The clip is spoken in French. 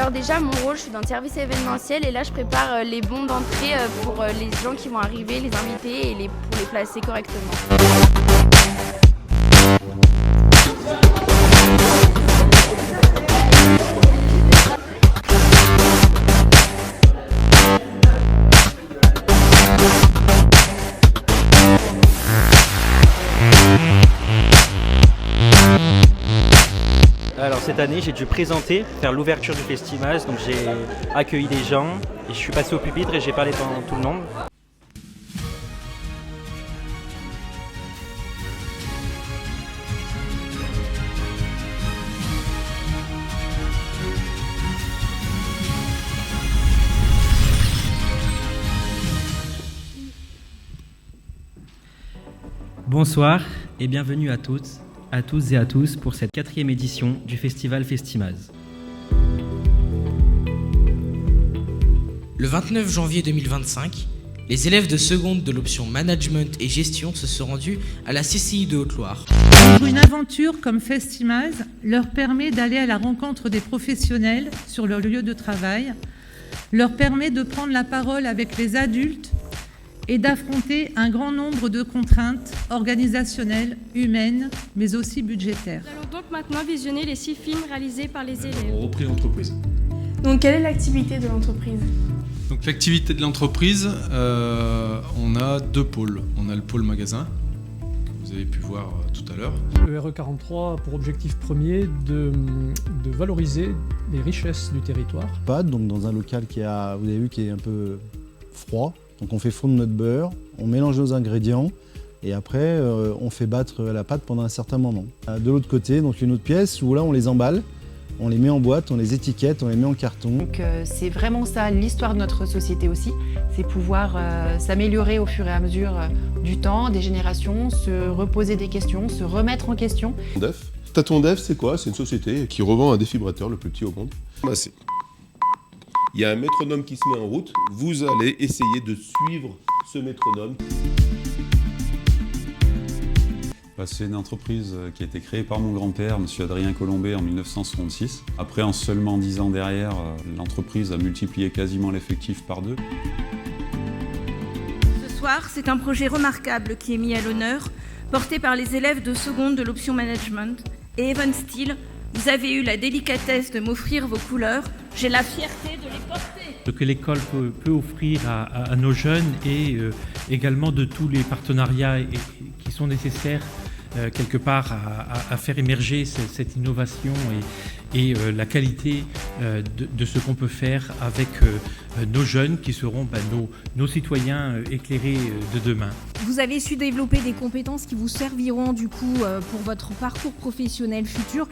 Alors déjà, mon rôle, je suis dans le service événementiel et là, je prépare les bons d'entrée pour les gens qui vont arriver, les invités et pour les placer correctement. Alors cette année, j'ai dû présenter, faire l'ouverture du festival, donc j'ai accueilli des gens et je suis passé au pupitre et j'ai parlé devant tout le monde. Bonsoir et bienvenue à toutes et à tous pour cette 4e édition du Festival Festimaz. Le 29 janvier 2025, les élèves de seconde de l'option Management et Gestion se sont rendus à la CCI de Haute-Loire. Une aventure comme Festimaz leur permet d'aller à la rencontre des professionnels sur leur lieu de travail, leur permet de prendre la parole avec les adultes et d'affronter un grand nombre de contraintes organisationnelles, humaines, mais aussi budgétaires. Nous allons donc maintenant visionner les 6 films réalisés par les élèves. On reprit l'entreprise. Donc quelle est l'activité de l'entreprise ? Donc l'activité de l'entreprise, on a 2 pôles. On a le pôle magasin, que vous avez pu voir tout à l'heure. Le RE43 a pour objectif premier de valoriser les richesses du territoire. Donc dans un local qui est un peu froid. Donc on fait fondre notre beurre, on mélange nos ingrédients et après on fait battre la pâte pendant un certain moment. De l'autre côté, donc une autre pièce où là on les emballe, on les met en boîte, on les étiquette, on les met en carton. Donc c'est vraiment ça l'histoire de notre société aussi, c'est pouvoir s'améliorer au fur et à mesure du temps, des générations, se reposer des questions, se remettre en question. DEF. Taton DEF, c'est quoi? C'est une société qui revend un défibrateur le plus petit au monde. Il y a un métronome qui se met en route, vous allez essayer de suivre ce métronome. C'est une entreprise qui a été créée par mon grand-père, M. Adrien Colombet, en 1966. Après, en seulement 10 ans derrière, l'entreprise a multiplié quasiment l'effectif par 2. Ce soir, c'est un projet remarquable qui est mis à l'honneur, porté par les élèves de seconde de l'option Management. Et Evan Steele, vous avez eu la délicatesse de m'offrir vos couleurs. J'ai la fierté de les porter. Ce que l'école peut offrir à nos jeunes et également de tous les partenariats qui sont nécessaires quelque part à faire émerger cette innovation et la qualité de ce qu'on peut faire avec nos jeunes qui seront nos citoyens éclairés de demain. Vous avez su développer des compétences qui vous serviront du coup pour votre parcours professionnel futur.